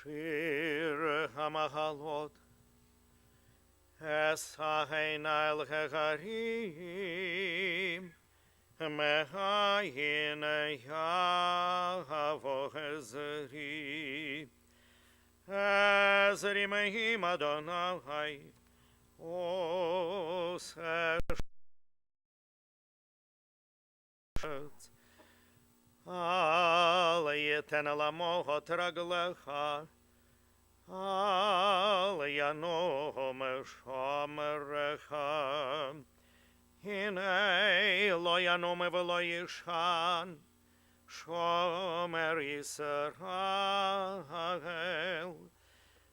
שיר המחלות, אסעין אל הגרים, מאין יבוא עזרי. עזרי מהם אדוני, עושה שץ. אל ייתן למות רגלך, אל ינום שומרך. הנה לא ינום ולא ישן, שומר ישראל.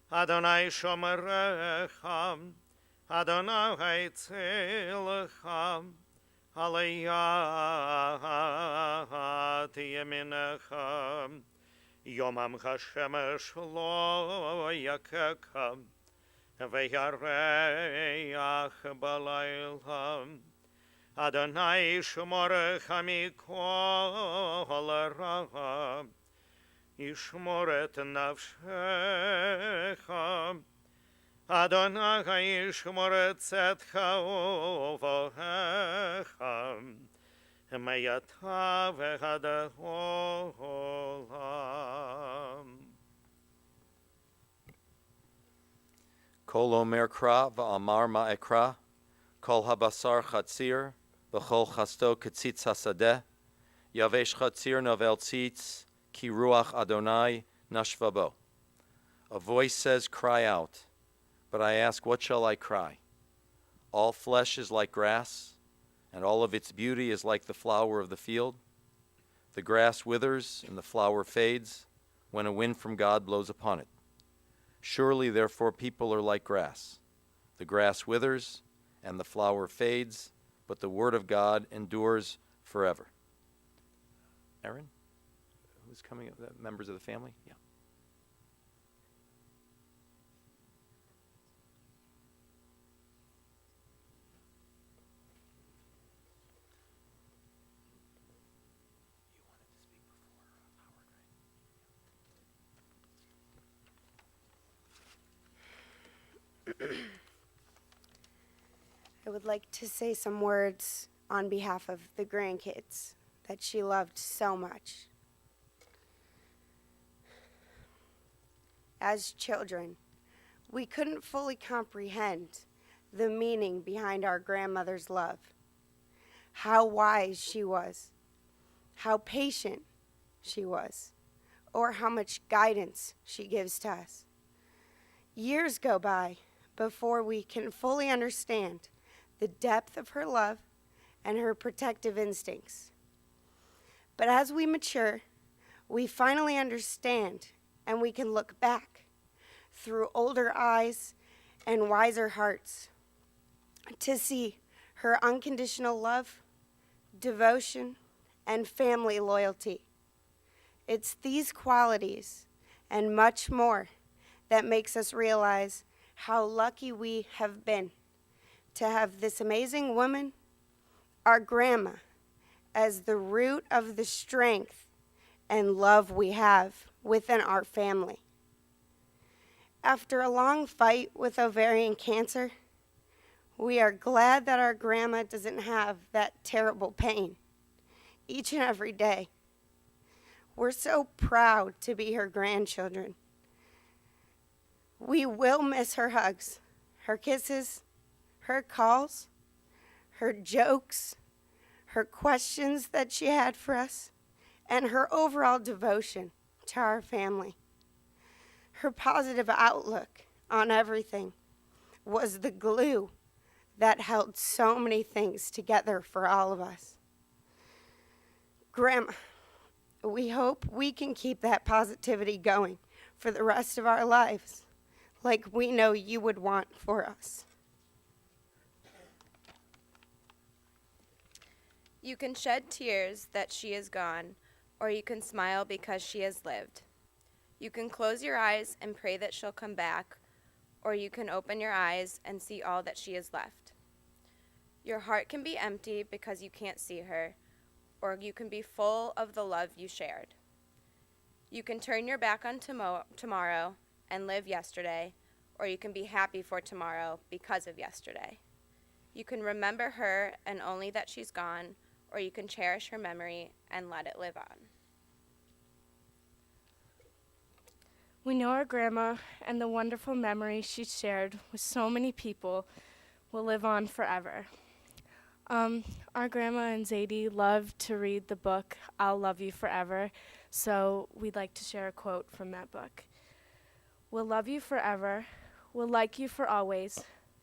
אדוני שומרך, אדוני צילך, עליית ימינך. יומם כשמש לא יכך, וירח בלילה. אדוני שמורך מכל רע, ישמור את נפשך. אדוני ישמור את צאתך ובואך, מעתה ועד העולם. כל אומר קרא ואמר מה אקרא, כל הבשר חציר, וכל חסדו כציץ השדה, יבש חציר נובל ציץ, כי רוח Adonai nashva bo. A voice says, cry out. But I ask, what shall I cry? All flesh is like grass, and all of its beauty is like the flower of the field. The grass withers and the flower fades when a wind from God blows upon it. Surely, therefore, people are like grass. The grass withers and the flower fades, but the word of God endures forever. Aaron? Who's coming up? Members of the family? Yeah. I would like to say some words on behalf of the grandkids that she loved so much. As children, we couldn't fully comprehend the meaning behind our grandmother's love, how wise she was, how patient she was, or how much guidance she gives to us. Years go by before we can fully understand the depth of her love and her protective instincts. But as we mature, we finally understand, and we can look back through older eyes and wiser hearts to see her unconditional love, devotion, and family loyalty. It's these qualities and much more that makes us realize how lucky we have been to have this amazing woman, our grandma, as the root of the strength and love we have within our family. After a long fight with ovarian cancer, we are glad that our grandma doesn't have that terrible pain each and every day. We're so proud to be her grandchildren. We will miss her hugs, her kisses, her calls, her jokes, her questions that she had for us, and her overall devotion to our family. Her positive outlook on everything was the glue that held so many things together for all of us. Grandma, we hope we can keep that positivity going for the rest of our lives, like we know you would want for us. You can shed tears that she is gone, or you can smile because she has lived. You can close your eyes and pray that she'll come back, or you can open your eyes and see all that she has left. Your heart can be empty because you can't see her, or you can be full of the love you shared. You can turn your back on tomorrow and live yesterday, or you can be happy for tomorrow because of yesterday. You can remember her and only that she's gone, or you can cherish her memory and let it live on. We know our grandma and the wonderful memories she shared with so many people will live on forever. Our grandma and Zadie loved to read the book, I'll Love You Forever, so we'd like to share a quote from that book. We'll love you forever, we'll like you for always.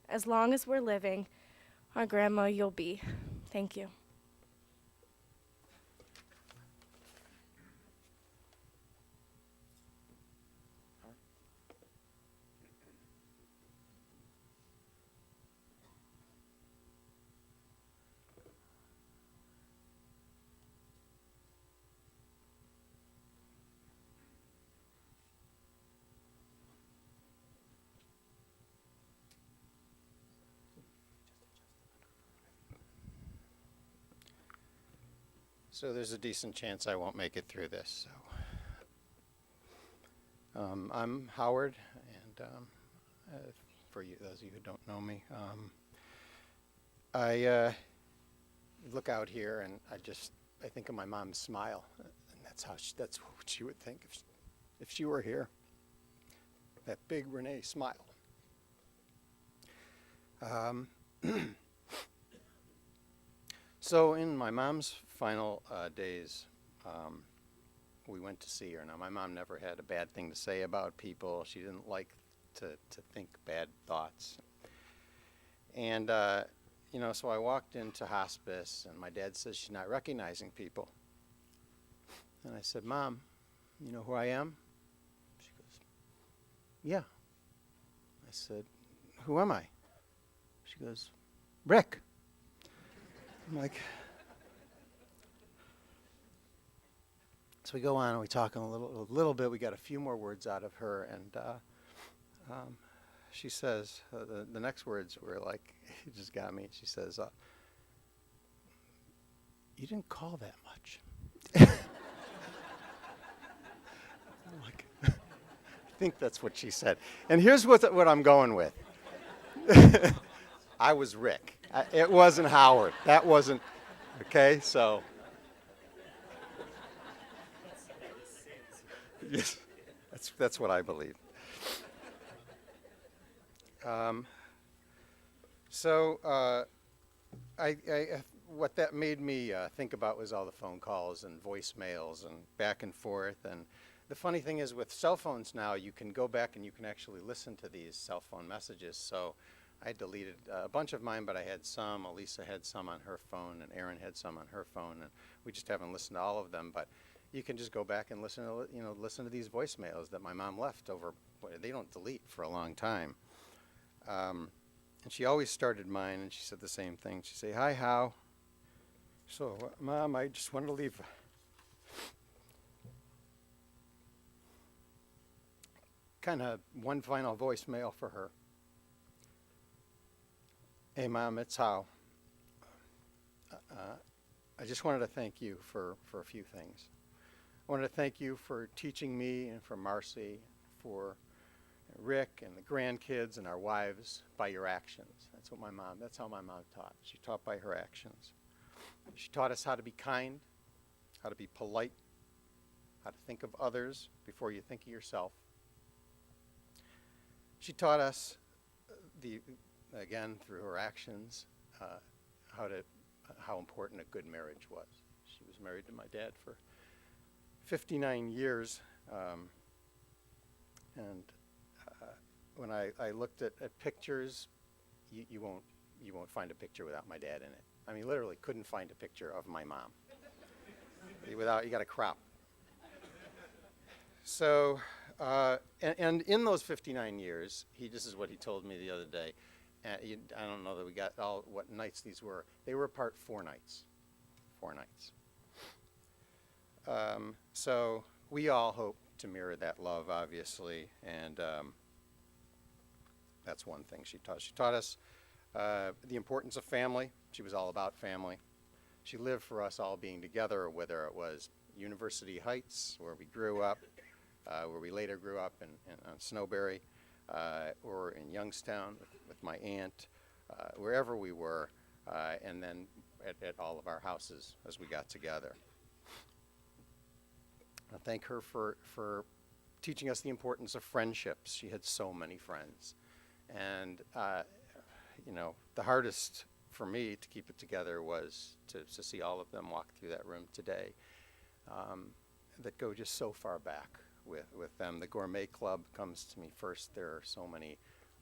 As long as we're living, our grandma you'll be. Thank you. So there's a decent chance I won't make it through this. So I'm Howard, and for you, those of you who don't know me, I look out here and I think of my mom's smile, and that's what she would think if she were here. That big Renee smile. So in my mom's final days, we went to see her. Now, my mom never had a bad thing to say about people. She didn't like to think bad thoughts. And, so I walked into hospice, and my dad says she's not recognizing people. And I said, Mom, you know who I am? She goes, yeah. I said, who am I? She goes, Rick. I'm like, so we go on and we talk a little bit. We got a few more words out of her, and she says, the next words were like, it just got me. She says, you didn't call that much. I'm like, I think that's what she said. And here's what I'm going with. I was Rick. It wasn't Howard. That wasn't, okay, so. Yes, that's what I believe. What that made me think about was all the phone calls and voicemails and back and forth. And the funny thing is, with cell phones now, you can go back and you can actually listen to these cell phone messages. So I deleted a bunch of mine, but I had some. Elisa had some on her phone, and Erin had some on her phone, and we just haven't listened to all of them. But you can just go back and listen to these voicemails that my mom left over. They don't delete for a long time. And she always started mine, and she said the same thing. She'd say, "Hi, How? So, Mom, I just wanted to leave kind of one final voicemail for her. Hey, Mom, it's How. I just wanted to thank you for a few things. I wanted to thank you for teaching me and for Marcy, for Rick and the grandkids and our wives by your actions. That's how my mom taught. She taught by her actions. She taught us how to be kind, how to be polite, how to think of others before you think of yourself. She taught us, again, through her actions, how important a good marriage was. She was married to my dad for 59 years, and when I looked at pictures, you won't find a picture without my dad in it. I mean, literally couldn't find a picture of my mom you got to crop. So, and in those 59 years, this is what he told me the other day. I don't know that we got all what nights these were. They were apart 4 nights. 4 nights. So we all hope to mirror that love, obviously, and that's one thing she taught. She taught us the importance of family. She was all about family. She lived for us all being together, whether it was University Heights, where we grew up, where we later grew up on Snowberry, or in Youngstown with my aunt, wherever we were, and then at all of our houses as we got together. I thank her for teaching us the importance of friendships. She had so many friends. And, the hardest for me to keep it together was to see all of them walk through that room today, that go just so far back with them. The Gourmet Club comes to me first. There are so many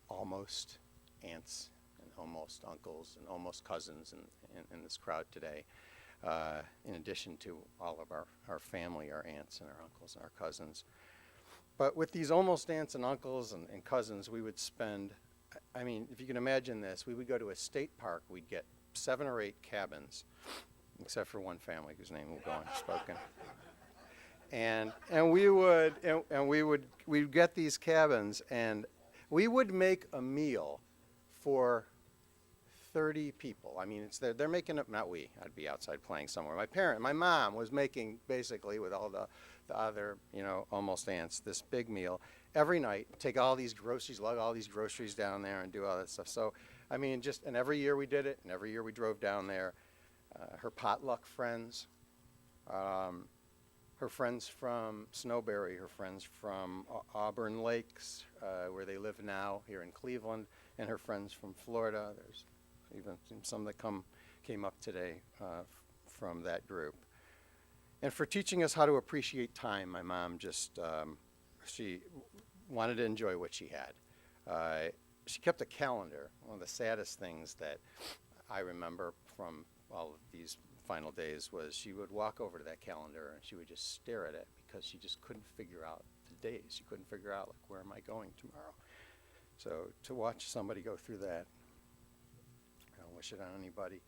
almost aunts and almost uncles and almost cousins in this crowd today, in addition to all of our family, our aunts and our uncles and our cousins. But with these almost aunts and uncles and cousins, we would spend, if you can imagine this, we would go to a state park. We'd get 7 or 8 cabins, except for one family whose name will go unspoken. And we'd get these cabins, and we would make a meal for 30 people. They're making it, not we, I'd be outside playing somewhere. My mom was making, basically, with all the other, almost aunts, this big meal every night, take all these groceries, lug all these groceries down there and do all that stuff. So, and every year we did it, and every year we drove down there. Her potluck friends, her friends from Snowberry, her friends from Auburn Lakes, where they live now, here in Cleveland, and her friends from Florida. There's even some that came up today from that group. And for teaching us how to appreciate time, my mom just, she wanted to enjoy what she had. She kept a calendar. One of the saddest things that I remember from all of these final days was she would walk over to that calendar and she would just stare at it because she just couldn't figure out the days. She couldn't figure out, where am I going tomorrow? So to watch somebody go through that, I don't wish it on anybody.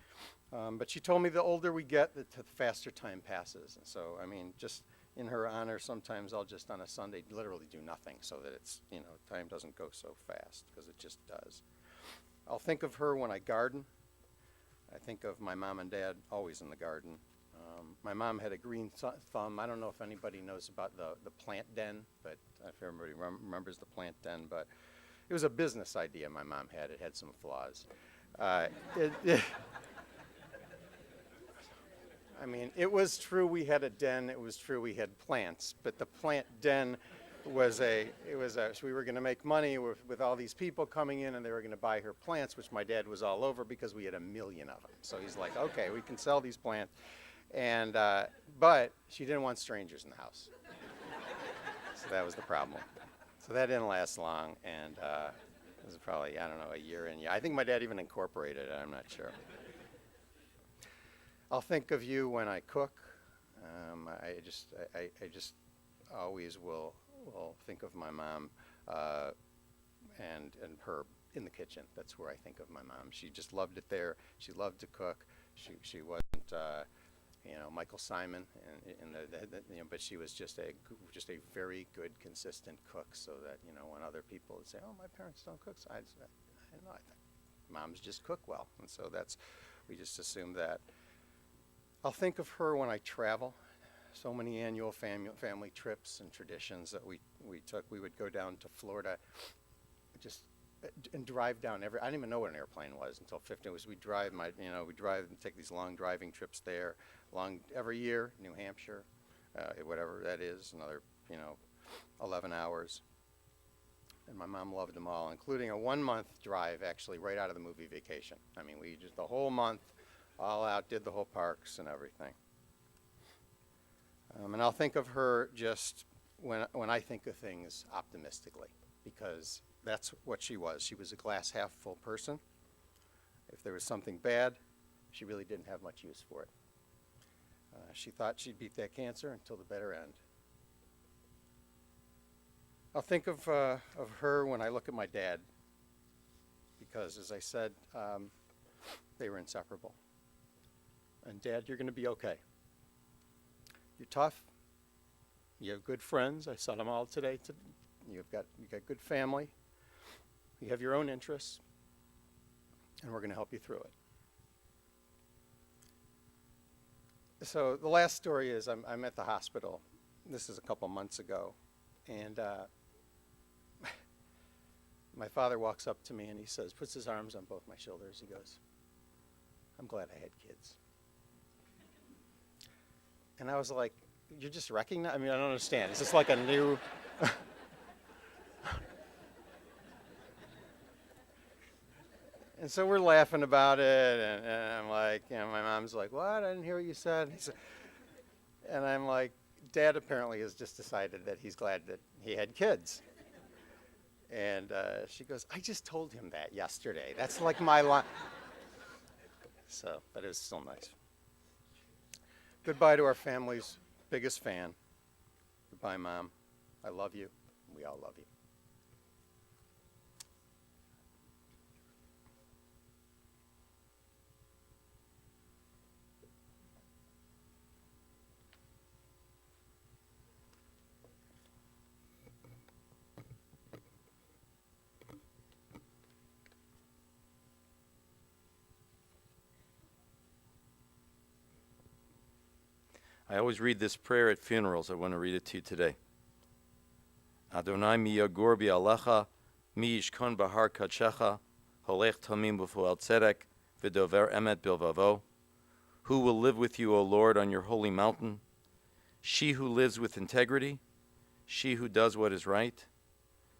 But she told me the older we get, the faster time passes. And so, just in her honor, sometimes I'll just on a Sunday literally do nothing so that it's, time doesn't go so fast, because it just does. I'll think of her when I garden. I think of my mom and dad always in the garden. My mom had a green thumb. I don't know if anybody knows about the plant den, but if everybody remembers the plant den, but it was a business idea my mom had. It had some flaws. It was true we had a den. It was true we had plants, but the plant den we were going to make money with all these people coming in, and they were going to buy her plants, which my dad was all over because we had 1 million of them. So he's like, okay, we can sell these plants. And, but she didn't want strangers in the house. So that was the problem. So that didn't last long, and it was probably, a year in. I think my dad even incorporated it. I'm not sure. I'll think of you when I cook. I just always will think of my mom and her in the kitchen. That's where I think of my mom. She just loved it there. She loved to cook. She wasn't Michael Simon, but she was just a very good, consistent cook. So that when other people would say, "Oh, my parents don't cook," so I think moms just cook well, and so we just assume that. I'll think of her when I travel. So many annual family trips and traditions that we took. We would go down to Florida, and drive down I didn't even know what an airplane was until 15. We drive and take these long driving trips there, every year, New Hampshire, whatever that is, another 11 hours. And my mom loved them all, including a 1-month drive, actually, right out of the movie Vacation. We just the whole month, all out, did the whole parks and everything. And I'll think of her just when I think of things optimistically, because that's what she was. She was a glass half full person. If there was something bad, she really didn't have much use for it. She thought she'd beat that cancer until the bitter end. I'll think of her when I look at my dad, because, as I said, they were inseparable. And Dad, you're going to be okay. You're tough. You have good friends. I saw them all today. You've got good family. You have your own interests, and we're going to help you through it. So the last story is I'm at the hospital. This is a couple months ago, And my father walks up to me and he says, puts his arms on both my shoulders. He goes, I'm glad I had kids. And I was like, you're just recognizing? I mean, I don't understand. Is this like a new... And so we're laughing about it, and I'm like, you know, my mom's like, what? I didn't hear what you said. And I'm like, Dad apparently has just decided that he's glad that he had kids. And she goes, I just told him that yesterday. That's like my line. So, but it was still nice. Goodbye to our family's biggest fan. Goodbye, Mom. I love you. We all love you. I always read this prayer at funerals. I want to read it to you today. Adonai mi yagur bi alecha, mi yishkon bahar kadshecha, holech tamim b'foel tzedek, v'dover emet bilvavo. Who will live with you, O Lord, on your holy mountain? She who lives with integrity, she who does what is right,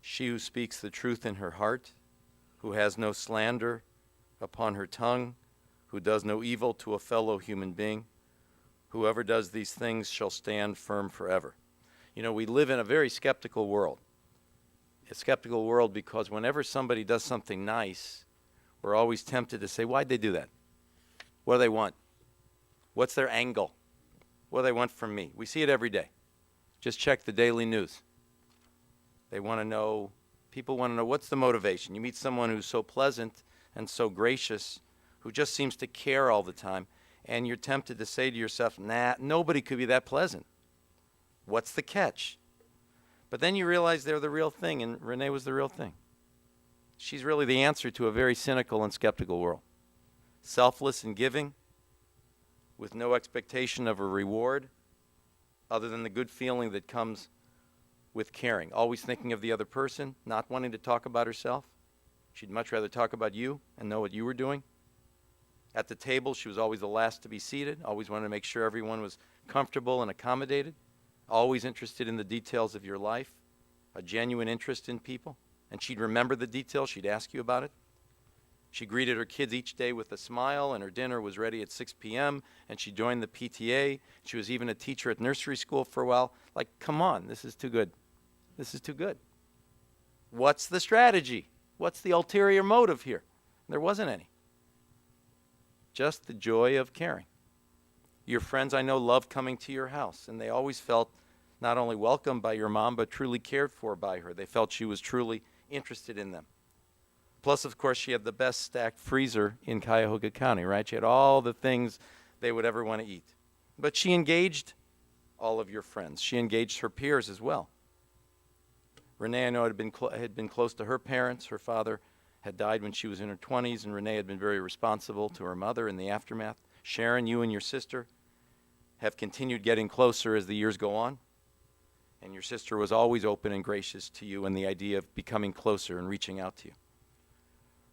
she who speaks the truth in her heart, who has no slander upon her tongue, who does no evil to a fellow human being. Whoever does these things shall stand firm forever. You know, we live in a very skeptical world. A skeptical world because whenever somebody does something nice, we're always tempted to say, why'd they do that? What do they want? What's their angle? What do they want from me? We see it every day. Just check the daily news. They want to know, people want to know, what's the motivation? You meet someone who's so pleasant and so gracious, who just seems to care all the time, and you're tempted to say to yourself, nah, nobody could be that pleasant. What's the catch? But then you realize they're the real thing, and Renee was the real thing. She's really the answer to a very cynical and skeptical world. Selfless and giving, with no expectation of a reward, other than the good feeling that comes with caring. Always thinking of the other person, not wanting to talk about herself. She'd much rather talk about you and know what you were doing. At the table, she was always the last to be seated, always wanted to make sure everyone was comfortable and accommodated, always interested in the details of your life, a genuine interest in people. And she'd remember the details, she'd ask you about it. She greeted her kids each day with a smile, and her dinner was ready at 6 p.m., and she joined the PTA. She was even a teacher at nursery school for a while. Like, come on, this is too good. This is too good. What's the strategy? What's the ulterior motive here? There wasn't any. Just the joy of caring. Your friends, I know, love coming to your house, and they always felt not only welcomed by your mom, but truly cared for by her. They felt she was truly interested in them. Plus, of course, she had the best stacked freezer in Cuyahoga County, right? She had all the things they would ever want to eat. But she engaged all of your friends. She engaged her peers as well. Renee, I know, had been close to her parents. Her father had died when she was in her 20s, and Renee had been very responsible to her mother in the aftermath. Sharon, you and your sister have continued getting closer as the years go on, and your sister was always open and gracious to you and the idea of becoming closer and reaching out to you.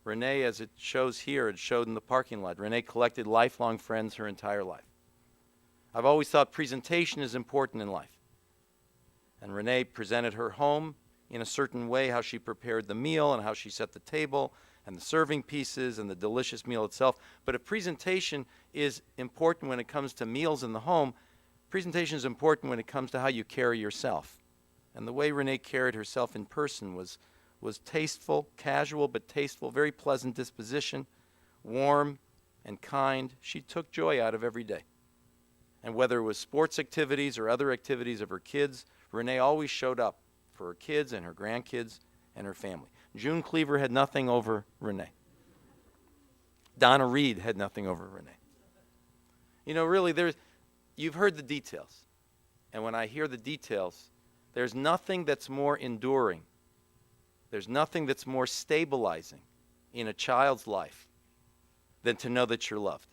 Renee, as it shows here, it showed in the parking lot, Renee collected lifelong friends her entire life. I've always thought presentation is important in life, and Renee presented her home in a certain way, how she prepared the meal and how she set the table and the serving pieces and the delicious meal itself. But if presentation is important when it comes to meals in the home, presentation is important when it comes to how you carry yourself. And the way Renee carried herself in person was tasteful, casual but tasteful, very pleasant disposition, warm and kind. She took joy out of every day. And whether it was sports activities or other activities of her kids, Renee always showed up for her kids and her grandkids and her family. June Cleaver had nothing over Renee. Donna Reed had nothing over Renee. You know, really, you've heard the details. And when I hear the details, there's nothing that's more enduring. There's nothing that's more stabilizing in a child's life than to know that you're loved.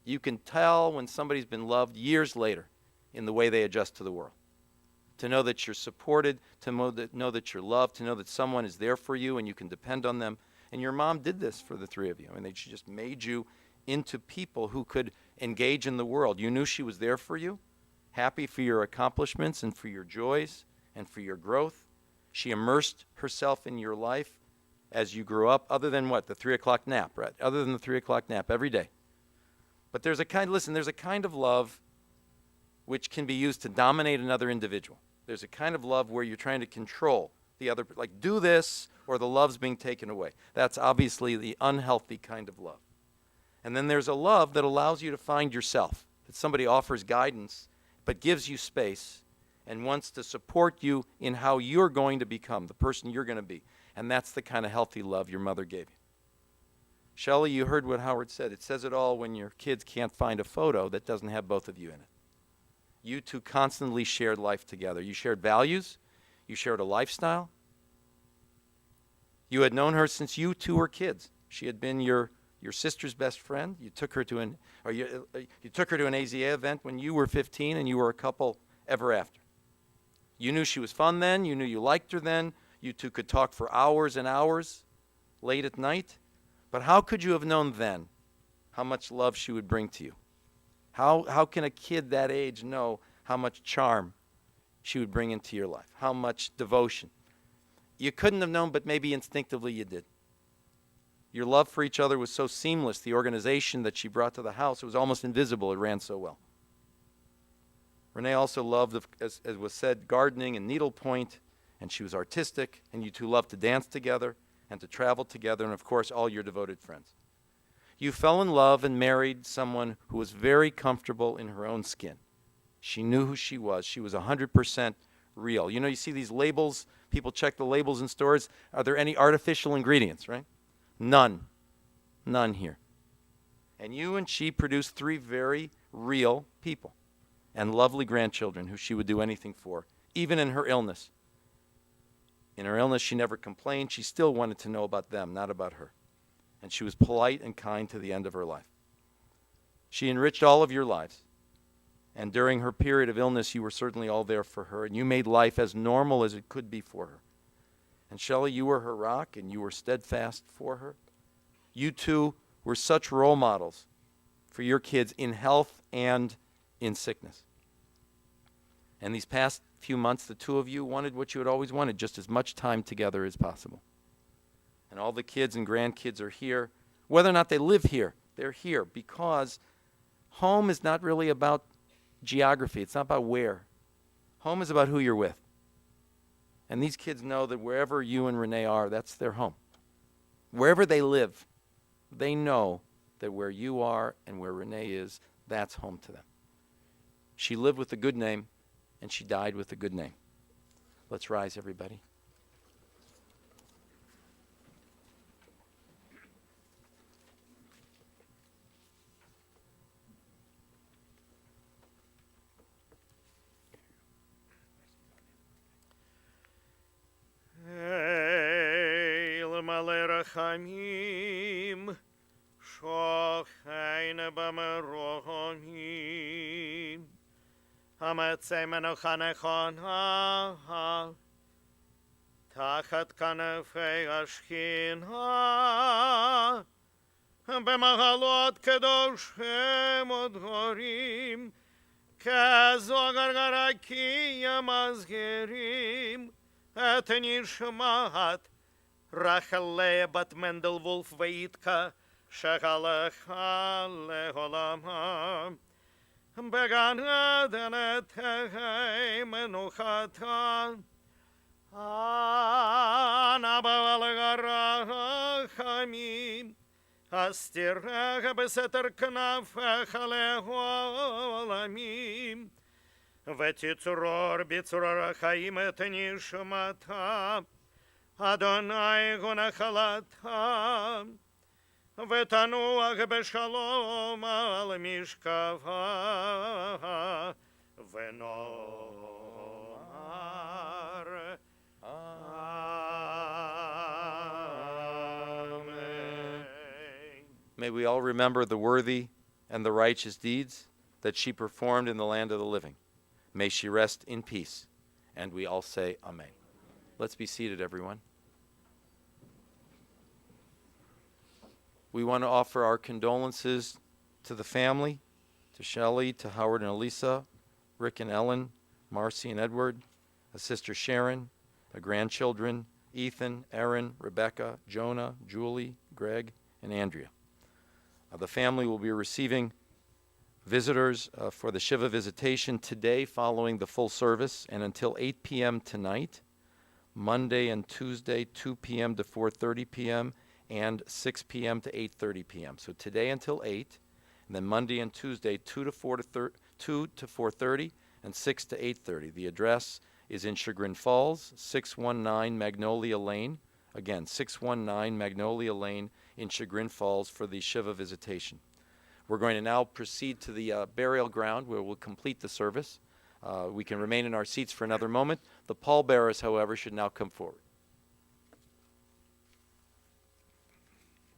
You can tell when somebody's been loved years later in the way they adjust to the world. to know that you're supported, to know that you're loved, to know that someone is there for you and you can depend on them. And your mom did this for the three of you. I mean, she just made you into people who could engage in the world. You knew she was there for you, happy for your accomplishments and for your joys and for your growth. She immersed herself in your life as you grew up, other than what? The 3 o'clock nap, right? Other than the 3 o'clock nap every day. But there's a kind of love which can be used to dominate another individual. There's a kind of love where you're trying to control the other, like do this, or the love's being taken away. That's obviously the unhealthy kind of love. And then there's a love that allows you to find yourself, that somebody offers guidance, but gives you space and wants to support you in how you're going to become, the person you're going to be. And that's the kind of healthy love your mother gave you. Shelley, you heard what Howard said. It says it all when your kids can't find a photo that doesn't have both of you in it. You two constantly shared life together. You shared values. You shared a lifestyle. You had known her since you two were kids. She had been your sister's best friend. You took her to an AZA event when you were 15, and you were a couple ever after. You knew she was fun then. You knew you liked her then. You two could talk for hours and hours late at night. But how could you have known then how much love she would bring to you? How can a kid that age know how much charm she would bring into your life? How much devotion? You couldn't have known, but maybe instinctively you did. Your love for each other was so seamless. The organization that she brought to the house, it was almost invisible. It ran so well. Renee also loved, as was said, gardening and needlepoint, and she was artistic, and you two loved to dance together and to travel together, and of course, all your devoted friends. You fell in love and married someone who was very comfortable in her own skin. She knew who she was. She was 100% real. You know, you see these labels. People check the labels in stores. Are there any artificial ingredients, right? None. None here. And you and she produced 3 very real people and lovely grandchildren who she would do anything for, even in her illness. In her illness, she never complained. She still wanted to know about them, not about her. And she was polite and kind to the end of her life. She enriched all of your lives. And during her period of illness, you were certainly all there for her, and you made life as normal as it could be for her. And Shelley, you were her rock, and you were steadfast for her. You two were such role models for your kids in health and in sickness. And these past few months, the two of you wanted what you had always wanted, just as much time together as possible. And all the kids and grandkids are here. Whether or not they live here, they're here because home is not really about geography. It's not about where. Home is about who you're with. And these kids know that wherever you and Renee are, that's their home. Wherever they live, they know that where you are and where Renee is, that's home to them. She lived with a good name, and she died with a good name. Let's rise, everybody. Rachamim, Shochein b'meromim, Hametzei menochanechona, Tachat kanefei ashkina, B'mahalot kedoshim odhorim, Kezogar garakim azgerim, Et nishmat, Rachel bat Mendel Wolf Veitka, Shagalecha leholama, Began Adanet Menuchata, Anabalgarachamim, Astirah beseter knaf Chaleholamim, Vetitzuror Bitzuror Chaim et Nishmata, Adonai gonachalata, vetanuach beshalom al mishkava, venomar Amen. May we all remember the worthy and the righteous deeds that she performed in the land of the living. May she rest in peace, And we all say amen. Let's be seated, everyone. We want to offer our condolences to the family, to Shelley, to Howard and Elisa, Rick and Ellen, Marcy and Edward, a sister Sharon, the grandchildren, Ethan, Erin, Rebecca, Jonah, Julie, Greg, and Andrea. The family will be receiving visitors for the Shiva visitation today following the full service and until 8 p.m. tonight, Monday and Tuesday, 2 p.m. to 4:30 p.m., and 6 p.m. to 8:30 p.m. So today until 8, and then Monday and Tuesday, 2 to 4:30, and 6 to 8:30. The address is in Chagrin Falls, 619 Magnolia Lane. Again, 619 Magnolia Lane in Chagrin Falls for the Shiva visitation. We're going to now proceed to the burial ground where we'll complete the service. We can remain in our seats for another moment. The pallbearers, however, should now come forward.